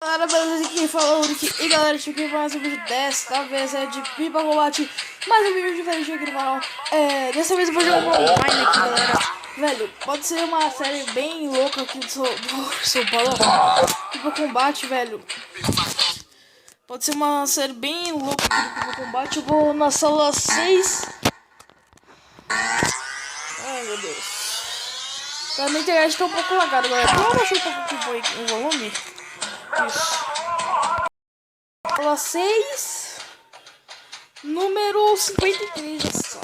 Galera, beleza? Quem falou Rick. E galera, estou aqui mais um vídeo desta vez é de Pipa Combate. Mais um vídeo diferente aqui no canal. Dessa vez eu vou jogar online aqui, galera. Velho, pode ser uma série bem louca aqui do São Paulo. Pipa Combate, velho. Pode ser uma série bem louca aqui do Pipa Combate. Eu vou na sala 6. Ai, meu Deus. Tá, minha internet tá um pouco lagada, galera. Vamos baixar um pouco aqui o volume. Isso. Sala 6, número 53 da sala.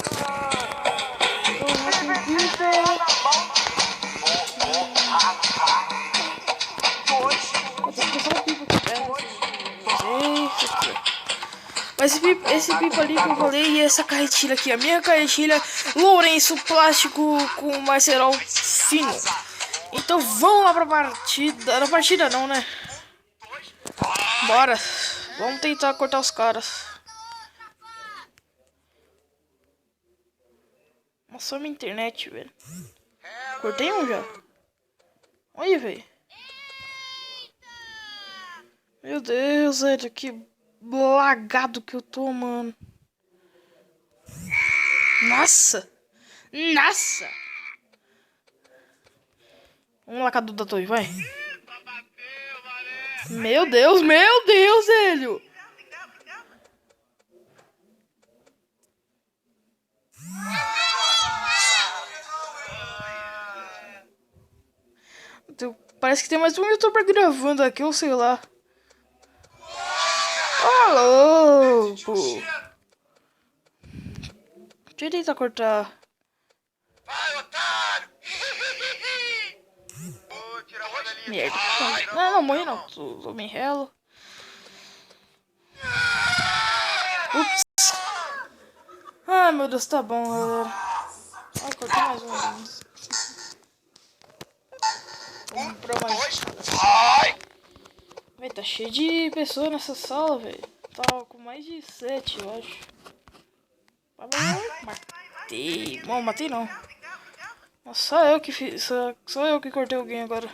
Então, mas esse pipa ali que eu falei e essa carretilha aqui, a minha carretilha Lourenço plástico com macerol fino. Então vamos lá pra partida. Na partida não, né? Bora. Vamos tentar cortar os caras. Nossa, minha internet, velho. Cortei um já. Olha, velho. Meu Deus, velho. Que lagado que eu tô, mano. Nossa. Nossa. Vamos lá, Cadu da torre, vai. Meu Deus, velho. Parece que tem mais um youtuber gravando aqui, ou sei lá. Ô, louco. Deixa eu tentar cortar. Vai, otário! Merda. Não, morri não. Tô me relo. Ups. Ai, meu Deus, tá bom, galera. Ai, cortei mais um. Vamos pra mais. Véi, tá cheio de pessoas nessa sala, velho. Tá com mais de 7, eu acho. Matei. Não, matei não. Nossa, só eu que fiz. Só eu que cortei alguém agora.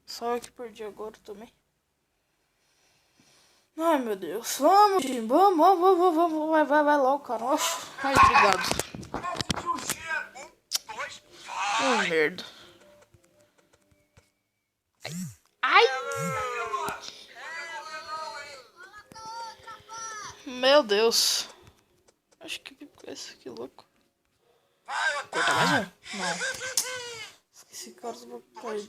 Só eu que perdi agora também. Ai, meu Deus. Vamos, time. Vamos. Vai logo, cara. Nossa. Ai, obrigado. Oh, merda. Ai. Meu Deus. Acho que esse aqui louco. Cortar mais um? Não. Esqueci, cara. Vou cair.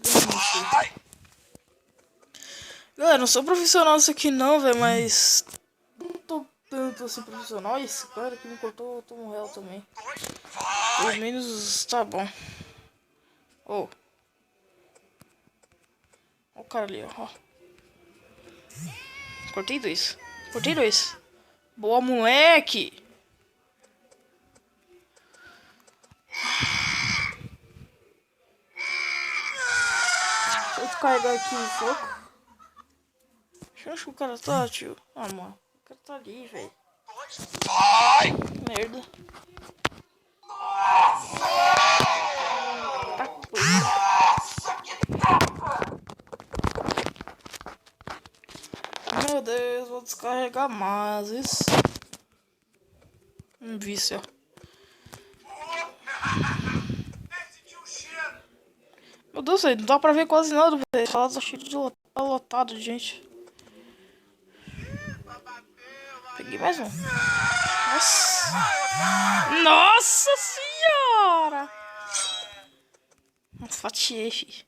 Galera, não sou profissional isso aqui não, velho, mas não tô tanto assim profissional. Esse cara que me cortou, eu tomo réu também. Pelo menos tá bom. Ó o cara ali, ó. Cortei dois. Boa, moleque. Deixa eu descarregar aqui um pouco. Onde que o cara tá, tio? Ah, mano. O cara tá ali, velho. Merda. Tá coisa. Meu Deus, vou descarregar mais isso. Um vício, ó. Meu Deus, não dá pra ver quase nada, velho. A sala tá cheia de lotado de gente. Peguei mais um. Nossa. Nossa senhora! Fatiei, fi.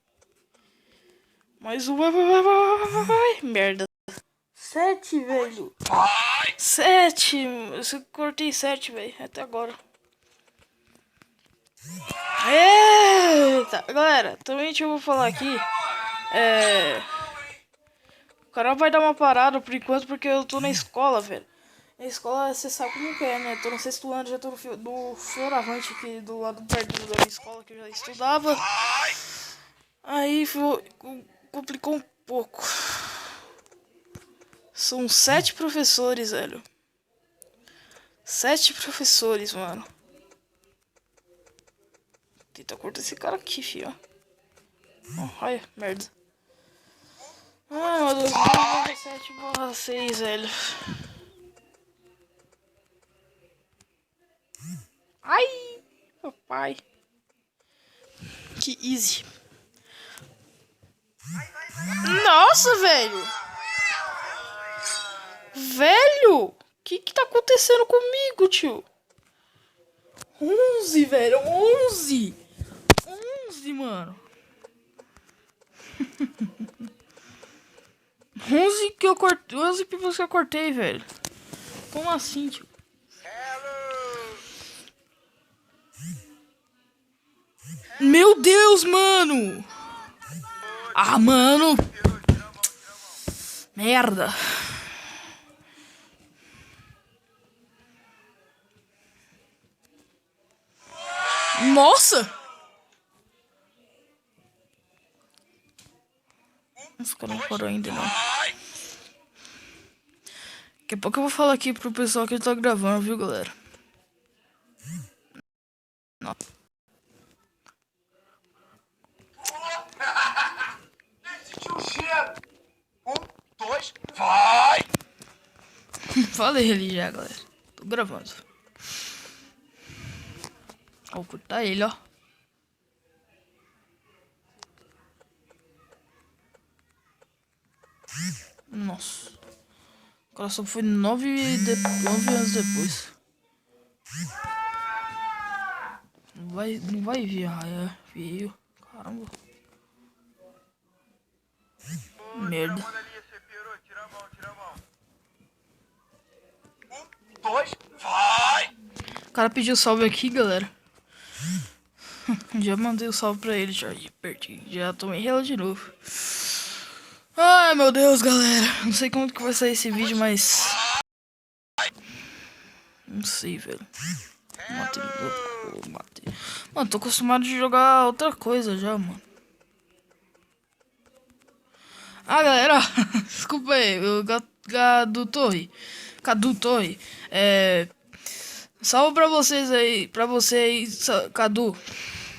Mais um. Vai. Merda. 7, velho. 7. Eu cortei 7, velho. Até agora. Eita. Galera, também eu vou falar aqui. O canal vai dar uma parada por enquanto porque eu tô na escola, velho. Na escola, você sabe como que é, né? Tô no 6º ano, já tô no Floravante aqui do lado perto da minha escola que eu já estudava. Aí complicou um pouco. São 7 professores, velho. 7 professores, mano. Tenta cortar esse cara aqui, fio. Oh, ai, merda. Ah, meu Deus, 17/6, velho. Ai, papai. Que easy. Nossa, velho. Velho, que tá acontecendo comigo, tio? 11, velho, 11. 11, mano. 11 que eu cortei, 11 pipas que eu cortei, velho. Como assim, tio? Meu Deus, mano. Ah, mano. Merda. Nossa. Os caras não parou ainda, não. Daqui a pouco eu vou falar aqui pro pessoal que ele tá gravando, viu, galera? Não. Sentiu o cheiro. 1, 2, vai! Falei ali já, galera. Tô gravando. Vou cortar ele, ó. Nossa. O cara só foi 9 anos depois. Não vai vir a raia. Veio. Caramba. Merda. Tira a mão, tira a mão. 1, 2, vai! O cara pediu salve aqui, galera. Já mandei o salve pra ele, já. Pertinho. Já tomei ela de novo. Ai, meu Deus, galera. Não sei como que vai sair esse vídeo, mas... Não sei, velho. Matei. Matei. Mano, tô acostumado de jogar outra coisa já, mano. Ah, galera. Desculpa aí. O Cadu Torre. Cadu Torre. Salve pra vocês aí. Pra você aí, Cadu.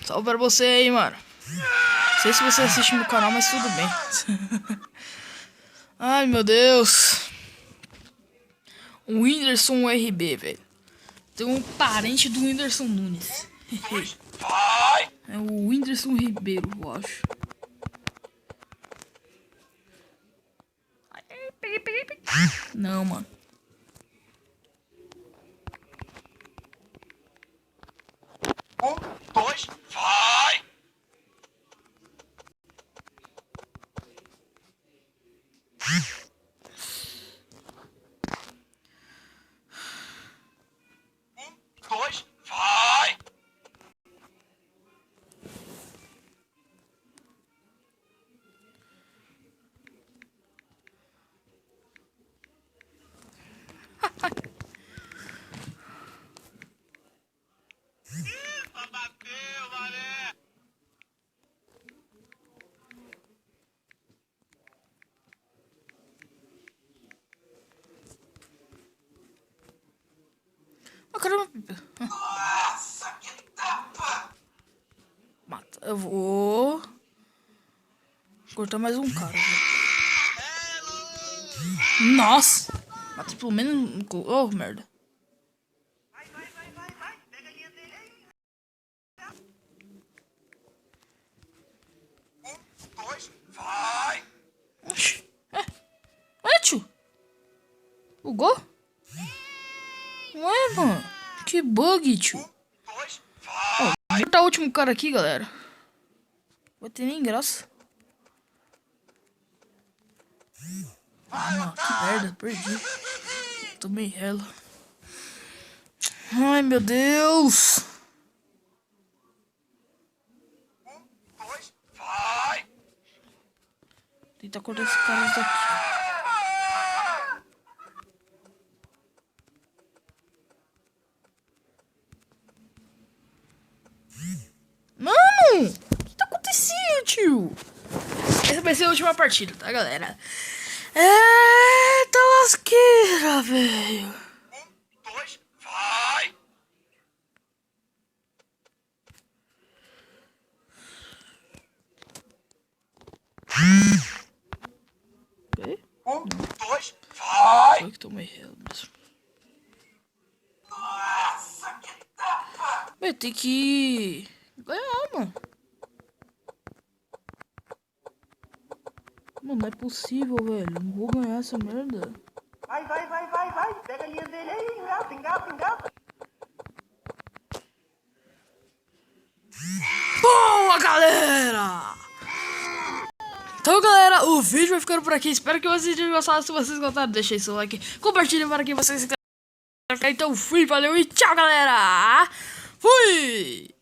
Salve pra você aí, mano. Não sei se você assiste no canal, mas tudo bem. Ai, meu Deus. O Whindersson RB, velho. Tem um parente do Whindersson Nunes. Vai! É o Whindersson Ribeiro, eu acho. Peguei. Não, mano. Um, dois, vai! Dois, vai! Bateu, mané! Ah, caramba. Nossa, que tapa! Mata. Eu vou cortar mais um cara. Nossa. Matei pelo menos um... Oh, merda. Vai! Pega a linha dele aí! 1, 2, vai! Oxi. Ué, tio. Bugou? Ué, mano. Que bug, tio. 2, vai! Vou botar o último cara aqui, galera. Vai ter nem graça. Ah, que merda. Perdi. Tomei ela. Ai, meu Deus. 2, vai! Tentar cortar esses caras daqui. Mano! O que tá acontecendo, tio? Essa vai ser a última partida, tá, galera? Eita lasqueira, velho. 2, vai! tomei hell mesmo. Vai ter que ganhar, mano. Mano, não é possível, velho. Não vou ganhar essa merda. Vai. Pega a linha dele aí, engata. Boa, galera! Então, galera, o vídeo vai ficando por aqui. Espero que vocês tenham gostado. Se vocês gostaram, deixem seu like. Compartilhem para quem vocês querem. Então, fui, valeu e tchau, galera! Fui!